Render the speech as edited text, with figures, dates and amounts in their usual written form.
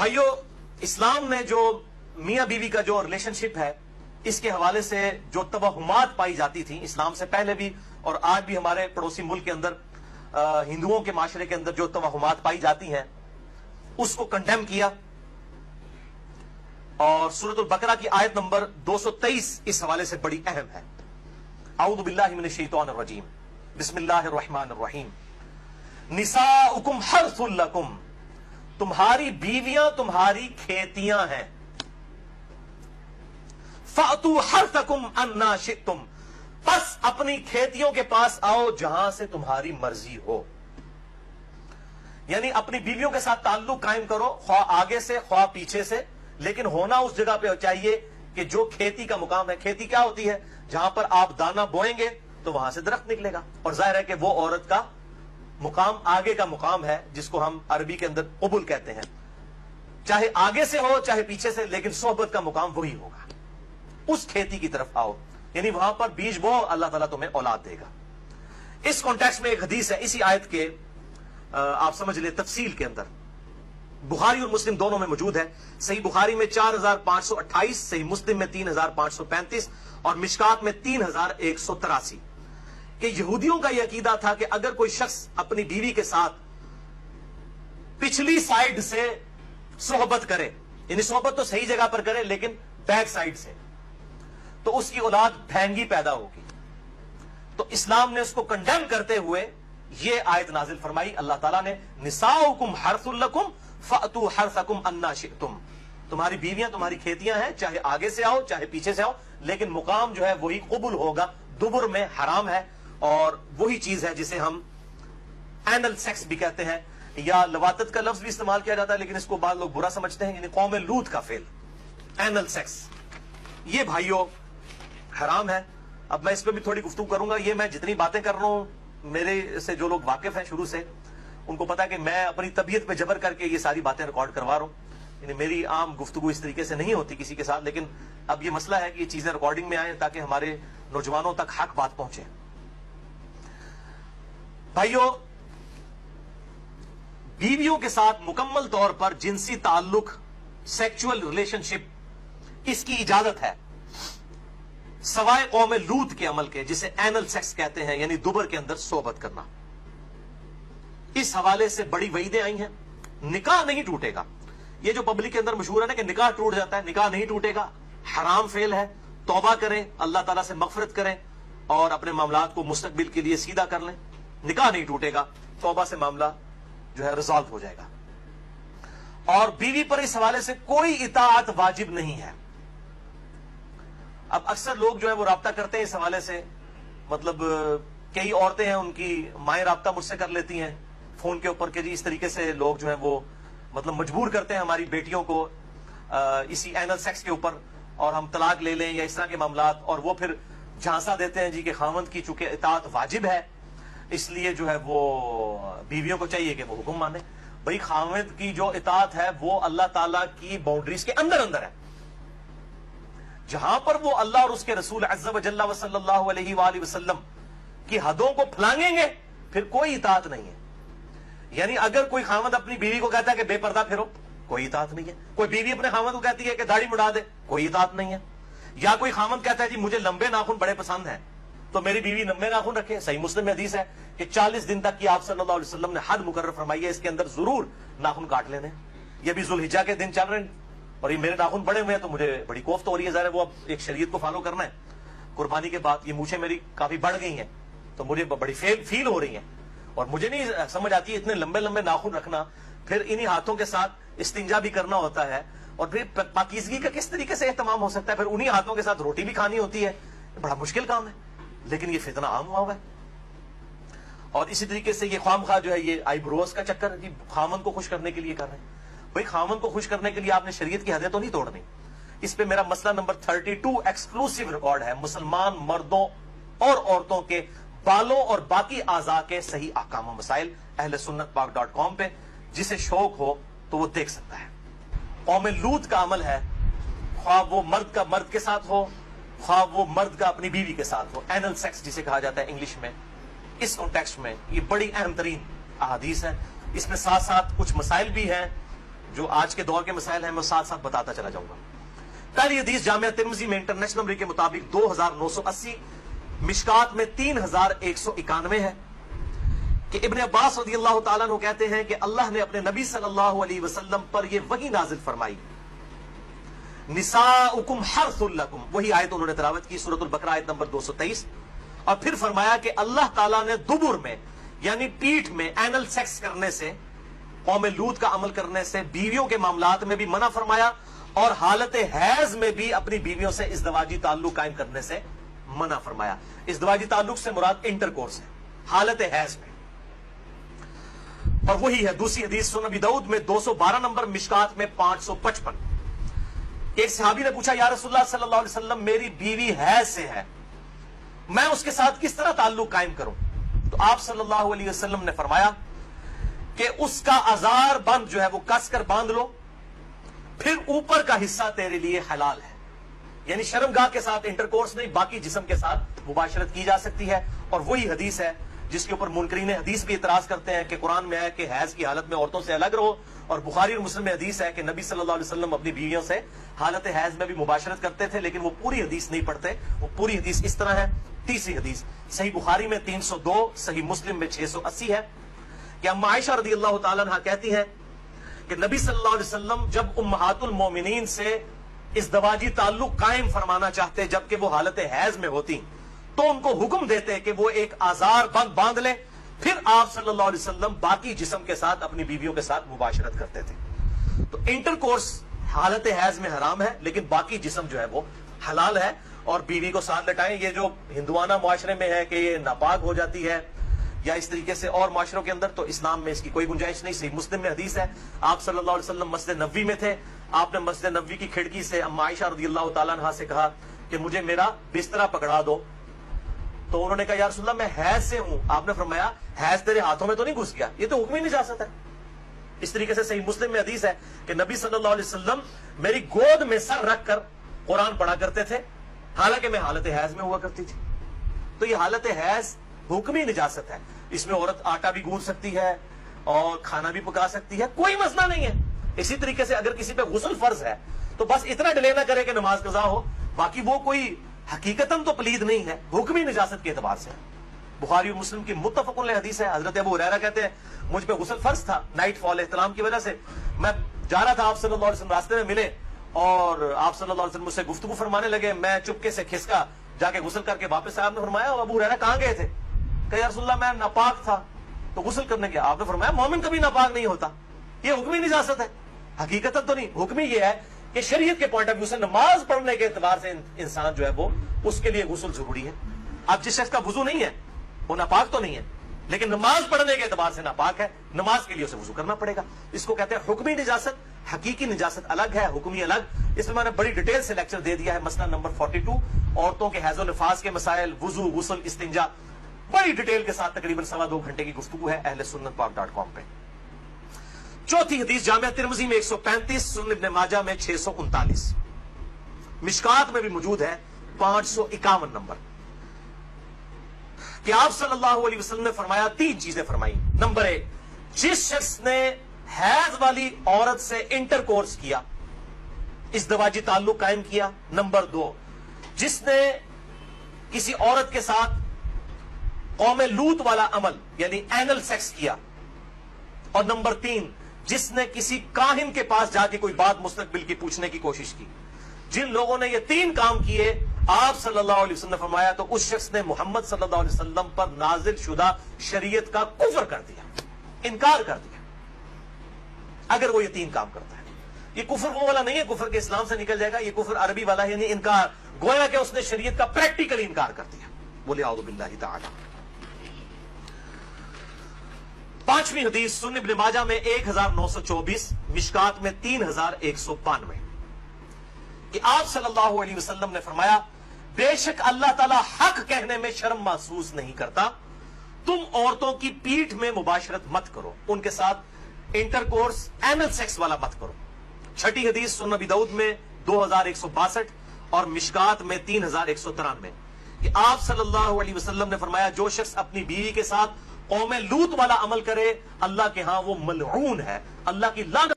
بھائیو، اسلام نے جو میاں بیوی کا جو ریلیشن شپ ہے اس کے حوالے سے جو توہمات پائی جاتی تھی اسلام سے پہلے بھی اور آج بھی ہمارے پڑوسی ملک کے اندر ہندوؤں کے معاشرے کے اندر جو توہمات پائی جاتی ہیں اس کو کنڈیم کیا. اور سورۃ البقرہ کی آیت نمبر 223 اس حوالے سے بڑی اہم ہے. اعوذ باللہ من الشیطان الرجیم، بسم اللہ الرحمن الرحیم. نساؤکم حرث لکم، تمہاری بیویاں تمہاری کھیتیاں ہیں. فَأْتُوا حَرْثَكُمْ أَنَّا شِئْتُمْ، پس اپنی کھیتیوں کے پاس آؤ جہاں سے تمہاری مرضی ہو. یعنی اپنی بیویوں کے ساتھ تعلق قائم کرو، خواہ آگے سے خواہ پیچھے سے، لیکن ہونا اس جگہ پہ چاہیے کہ جو کھیتی کا مقام ہے. کھیتی کیا ہوتی ہے؟ جہاں پر آپ دانا بوئیں گے تو وہاں سے درخت نکلے گا. اور ظاہر ہے کہ وہ عورت کا مقام آگے کا مقام ہے جس کو ہم عربی کے اندر قبول کہتے ہیں. چاہے آگے سے ہو چاہے پیچھے سے، لیکن صحبت کا مقام وہی ہوگا. اس کھیتی کی طرف آؤ، یعنی وہاں پر بیج بو، اللہ تعالیٰ تمہیں اولاد دے گا. اس کانٹیکسٹ میں ایک حدیث ہے اسی آیت کے، آپ سمجھ لیں تفصیل کے اندر، بخاری اور مسلم دونوں میں موجود ہے. صحیح بخاری میں 4528، صحیح مسلم میں 3535 اور مشکات میں 3183، کہ یہودیوں کا یہ عقیدہ تھا کہ اگر کوئی شخص اپنی بیوی کے ساتھ پچھلی سائیڈ سے صحبت کرے، یعنی صحبت تو صحیح جگہ پر کرے لیکن بیک سائیڈ سے، تو اس کی اولاد بھینگی پیدا ہوگی. تو اسلام نے اس کو کنڈیم کرتے ہوئے یہ آیت نازل فرمائی. اللہ تعالیٰ نے نساؤکم حرث لکم فأتوا حرثکم انا شئتم، تمہاری بیویاں تمہاری کھیتیاں ہیں، چاہے آگے سے آؤ چاہے پیچھے سے آؤ، لیکن مقام جو ہے وہی قبول ہوگا. دبر میں حرام ہے، اور وہی چیز ہے جسے ہم اینل سیکس بھی کہتے ہیں، یا لواطت کا لفظ بھی استعمال کیا جاتا ہے، لیکن اس کو بعض لوگ برا سمجھتے ہیں. یعنی قوم لوط کا فعل اینل سیکس، یہ بھائیوں حرام ہے. اب میں اس پہ بھی تھوڑی گفتگو کروں گا. یہ میں جتنی باتیں کر رہا ہوں، میرے سے جو لوگ واقف ہیں شروع سے ان کو پتا ہے کہ میں اپنی طبیعت پہ جبر کر کے یہ ساری باتیں ریکارڈ کروا رہا ہوں. یعنی میری عام گفتگو اس طریقے سے نہیں ہوتی کسی کے ساتھ، لیکن اب یہ مسئلہ ہے کہ یہ چیزیں ریکارڈنگ میں آئیں تاکہ ہمارے نوجوانوں تک حق بات پہنچے. بھائیوں، بیویوں کے ساتھ مکمل طور پر جنسی تعلق، سیکچول ریلیشن شپ، اس کی اجازت ہے سوائے قوم لوط کے عمل کے، جسے اینل سیکس کہتے ہیں، یعنی دوبر کے اندر صحبت کرنا. اس حوالے سے بڑی وعیدیں آئی ہیں. نکاح نہیں ٹوٹے گا. یہ جو پبلک کے اندر مشہور ہے نا کہ نکاح ٹوٹ جاتا ہے، نکاح نہیں ٹوٹے گا. حرام فعل ہے. توبہ کریں، اللہ تعالیٰ سے مغفرت کریں اور اپنے معاملات کو مستقبل کے لیے سیدھا کر لیں. نکاح نہیں ٹوٹے گا، توبہ سے معاملہ جو ہے ریزالو ہو جائے گا. اور بیوی پر اس حوالے سے کوئی اطاعت واجب نہیں ہے. اب اکثر لوگ جو ہے وہ رابطہ کرتے ہیں اس حوالے سے، مطلب کئی عورتیں ہیں ان کی مائیں رابطہ مجھ سے کر لیتی ہیں فون کے اوپر کہ جی اس طریقے سے لوگ جو ہیں وہ مطلب مجبور کرتے ہیں ہماری بیٹیوں کو اسی اینل سیکس کے اوپر، اور ہم طلاق لے لیں یا اس طرح کے معاملات، اور وہ پھر جھانسا دیتے ہیں جی کہ خاوند کی چونکہ اطاعت واجب ہے اس لیے جو ہے وہ بیویوں کو چاہیے کہ وہ حکم مانے. بھئی خاوند کی جو اطاعت ہے وہ اللہ تعالیٰ کی باؤنڈریز کے اندر اندر ہے. جہاں پر وہ اللہ اور اس کے رسول عز و جل و صلی اللہ علیہ وآلہ وسلم کی حدوں کو پھلانگیں گے پھر کوئی اطاعت نہیں ہے. یعنی اگر کوئی خاوند اپنی بیوی کو کہتا ہے کہ بے پردہ پھرو، کوئی اطاعت نہیں ہے. کوئی بیوی اپنے خاوند کو کہتی ہے کہ داڑھی مڑا دے، کوئی اطاعت نہیں ہے. یا کوئی خاوند کہتا ہے جی مجھے لمبے ناخن بڑے پسند ہیں تو میری بیوی لمبے ناخن رکھے. صحیح مسلم میں حدیث ہے کہ 40 دن تک کی آپ صلی اللہ علیہ وسلم نے حد مقرر فرمائی ہے، اس کے اندر ضرور ناخن کاٹ لینے. یہ بھی ذوالحجہ کے دن چل رہے ہیں اور یہ میرے ناخن بڑے ہوئے ہیں تو مجھے بڑی کوفت ہو رہی ہے. ظاہر ہے وہ اب ایک شریعت کو فالو کرنا ہے. قربانی کے بعد یہ مونچھیں میری کافی بڑھ گئی ہیں تو مجھے بڑی فیل ہو رہی ہیں، اور مجھے نہیں سمجھ آتی اتنے لمبے لمبے ناخن رکھنا، پھر انہی ہاتھوں کے ساتھ استنجا بھی کرنا ہوتا ہے، اور پھر پاکیزگی کا کس طریقے سے اہتمام ہو سکتا ہے، پھر انہی ہاتھوں کے ساتھ روٹی بھی کھانی ہوتی ہے. بڑا مشکل کام ہے، لیکن یہ فتنہ عام ہوا ہوا ہے. اور اسی طریقے سے یہ خواہ مخواہ جو ہے یہ آئی بروز کا چکر جی خامن کو خوش کرنے کے لیے کر رہے ہیں. بھائی خامن کو خوش کرنے کے لیے آپ نے شریعت کی حدیں تو نہیں توڑنی. اس پہ میرا مسئلہ نمبر 32 ایکسکلوسیو ریکارڈ ہے، مسلمان مردوں اور عورتوں کے بالوں اور باقی اعضاء کے صحیح احکام و مسائل، اہل سنت پاک .com پہ. جسے شوق ہو تو وہ دیکھ سکتا ہے. قوم لوط کا عمل ہے، خواہ وہ مرد کا مرد کے ساتھ ہو، خواہ وہ مرد کا اپنی بیوی کے ساتھ ہو، اینل سیکس جسے کہا جاتا ہے انگلش میں. اس کانٹیکسٹ میں یہ بڑی اہم ترین احادیث ہے. اس میں ساتھ ساتھ کچھ مسائل بھی ہیں جو آج کے دور کے مسائل ہیں میں ساتھ ساتھ بتاتا چلا جاؤں گا. پہلی حدیث جامعہ ترمذی میں انٹرنیشنل نمبر کے مطابق 2980، مشکات میں 3191 ہے کہ ابن عباس رضی اللہ تعالیٰ عنہ کہتے ہیں کہ اللہ نے اپنے نبی صلی اللہ علیہ وسلم پر یہ وحی نازل فرمائی، نساؤکم حرث لکم، وہی آیت انہوں نے تلاوت کی، سورۃ البقرہ آیت نمبر 223. اور پھر فرمایا کہ اللہ تعالیٰ نے دبر میں یعنی پیٹھ میں اینل سیکس کرنے سے، قوم لوط کا عمل کرنے سے، بیویوں کے معاملات میں بھی منع فرمایا، اور حالت حیض میں بھی اپنی بیویوں سے ازدواجی تعلق قائم کرنے سے منع فرمایا. ازدواجی تعلق سے مراد انٹرکورس ہے حالت حیض میں. اور وہی ہے دوسری حدیث سنن ابی داؤد میں 212 نمبر، مشکات میں 555. ایک صحابی نے پوچھا یا رسول اللہ صلی اللہ علیہ وسلم میری بیوی حیض سے ہے، میں اس کے ساتھ کس طرح تعلق قائم کروں؟ تو آپ صلی اللہ علیہ وسلم نے فرمایا کہ اس کا ازار بند جو ہے وہ کس کر باندھ لو، پھر اوپر کا حصہ تیرے لیے حلال ہے. یعنی شرمگاہ کے ساتھ انٹرکورس نہیں، باقی جسم کے ساتھ مباشرت کی جا سکتی ہے. اور وہی حدیث ہے جس کے اوپر منکرین حدیث بھی اعتراض کرتے ہیں کہ قرآن میں ہے کہ حیض کی حالت میں عورتوں سے الگ رہو، اور بخاری اور مسلم میں حدیث ہے کہ نبی صلی اللہ علیہ وسلم اپنی بیویوں سے حالت حیض میں بھی مباشرت کرتے تھے، لیکن وہ پوری حدیث نہیں پڑھتے. وہ پوری حدیث اس طرح ہے. تیسری حدیث صحیح بخاری میں 302، صحیح مسلم میں 680 ہے کہ اما عائشہ رضی اللہ تعالیٰ عنہ کہتی ہیں کہ نبی صلی اللہ علیہ وسلم جب امہات المومنین سے ازدواجی تعلق قائم فرمانا چاہتے جبکہ وہ حالت حیض میں ہوتی تو ان کو حکم دیتے کہ وہ ایک آزار بند باندھ لے، پھر آپ صلی اللہ علیہ وسلم باقی جسم کے ساتھ اپنی بیویوں کے ساتھ مباشرت کرتے تھے. تو انٹرکورس حالت حیض میں حرام ہے، لیکن باقی جسم جو ہے وہ حلال ہے. اور بیوی کو ساتھ لٹائیں، یہ جو ہندوانہ معاشرے میں ہے کہ یہ ناپاک ہو جاتی ہے یا اس طریقے سے اور معاشروں کے اندر، تو اسلام میں اس کی کوئی گنجائش نہیں. صحیح مسلم میں حدیث ہے، آپ صلی اللہ علیہ وسلم مسجد نبوی میں تھے، آپ نے مسجد نبوی کی کھڑکی سے اما عائشہ رضی اللہ تعالیٰ عنہ سے کہا کہ مجھے میرا بسترا پکڑا دو. تو انہوں نے کہا یا رسول اللہ میں حیض سے ہوں. آپ نے فرمایا حیض تیرے ہاتھوں میں تو نہیں گھس گیا، یہ تو حکم ہی نجاست ہے. اس طریقے سے صحیح مسلم میں حدیث ہے کہ نبی صلی اللہ علیہ وسلم میری گود میں سر رکھ کر قرآن پڑھا کرتے تھے، حالانکہ میں حالت حیض میں ہوا کرتی تھی. تو یہ حالت حیض حکمی نجاست ہے. اس میں عورت آٹا بھی گوندھ سکتی ہے اور کھانا بھی پکا سکتی ہے، کوئی مسئلہ نہیں ہے. اسی طریقے سے اگر کسی پہ غسل فرض ہے تو بس اتنا ڈیلے نہ کرے کہ نماز قضا ہو، باقی وہ کوئی حقیقتاً تو پلید نہیں ہے، حکمی نجاست کے اعتبار سے. بخاری اور مسلم کی متفق علیہ حدیث ہے، حضرت ابو ہریرہ کہتے ہیں مجھ پہ غسل فرض تھا، نائٹ فال احتلام کی وجہ سے میں جا رہا تھا، آپ صلی اللہ علیہ وسلم راستے میں ملے اور آپ صلی اللہ علیہ وسلم مجھ سے گفتگو فرمانے لگے. میں چپکے سے کھسکا جا کے غسل کر کے واپس آیا. آپ نے فرمایا ابو ہریرہ کہاں گئے تھے؟ کہ یا رسول اللہ میں ناپاک تھا تو غسل کرنے گیا. آپ نے فرمایا مومن کبھی ناپاک نہیں ہوتا، یہ حکمی نجاست ہے، حقیقتاً تو نہیں. حکمی یہ ہے کہ شریعت کے پوائنٹ آف ویو سے نماز پڑھنے کے اعتبار سے انسان جو ہے وہ اس کے لیے غسل ضروری ہے. اب جس شخص کا وضو نہیں ہے وہ ناپاک تو نہیں ہے، لیکن نماز پڑھنے کے اعتبار سے ناپاک ہے، نماز کے لیے اسے وضو کرنا پڑے گا. اس کو کہتے ہیں حکمی نجاست. حقیقی نجاست الگ ہے، حکمی الگ. اس میں میں نے بڑی ڈیٹیل سے لیکچر دے دیا ہے. مسئلہ نمبر 42 عورتوں کے حیض و نفاس کے مسائل، وضو، غسل، استنجا، بڑی ڈیٹیل کے ساتھ تقریباً 2.25 گھنٹے کی گفتگو ہے اہل سنت پاک.com پہ. چوتھی حدیث جامعہ ترمذی میں 135، سنن ابن ماجہ میں 639، مشکات میں بھی موجود ہے 551 نمبر کہ آپ صلی اللہ علیہ وسلم نے فرمایا 3 چیزیں فرمائی. نمبر 1، جس شخص نے حیض والی عورت سے انٹرکورس کیا، ازدواجی تعلق قائم کیا. نمبر 2، جس نے کسی عورت کے ساتھ قوم لوط والا عمل یعنی اینل سیکس کیا. اور نمبر 3، جس نے کسی کاہن کے پاس جا کے کوئی بات مستقبل کی پوچھنے کی کوشش کی. جن لوگوں نے یہ 3 کام کیے آپ صلی اللہ علیہ وسلم نے فرمایا تو اس شخص نے محمد صلی اللہ علیہ وسلم پر نازل شدہ شریعت کا کفر کر دیا، انکار کر دیا، اگر وہ یہ 3 کام کرتا ہے. یہ کفر وہ والا نہیں ہے کفر کے اسلام سے نکل جائے گا، یہ کفر عربی والا ہے، یعنی انکار، گویا کہ اس نے شریعت کا پریکٹیکلی انکار کر دیا. بولے اعوذ باللہ تعالی. 5ویں حدیث سنن ابن ماجہ میں 1924، مشکات میں 3192 کہ آپ صلی اللہ علیہ وسلم نے فرمایا بے شک اللہ تعالی حق کہنے میں شرم محسوس نہیں کرتا، تم عورتوں کی پیٹھ میں مباشرت مت کرو، ان کے ساتھ انٹرکورس اینل سیکس والا مت کرو. 6ٹھی حدیث سنن ابی داؤد میں 2162 اور مشکات میں 3193 کہ آپ صلی اللہ علیہ وسلم نے فرمایا جو شخص اپنی بیوی کے ساتھ قوم لوط والا عمل کرے اللہ کے ہاں وہ ملعون ہے، اللہ کی لعنت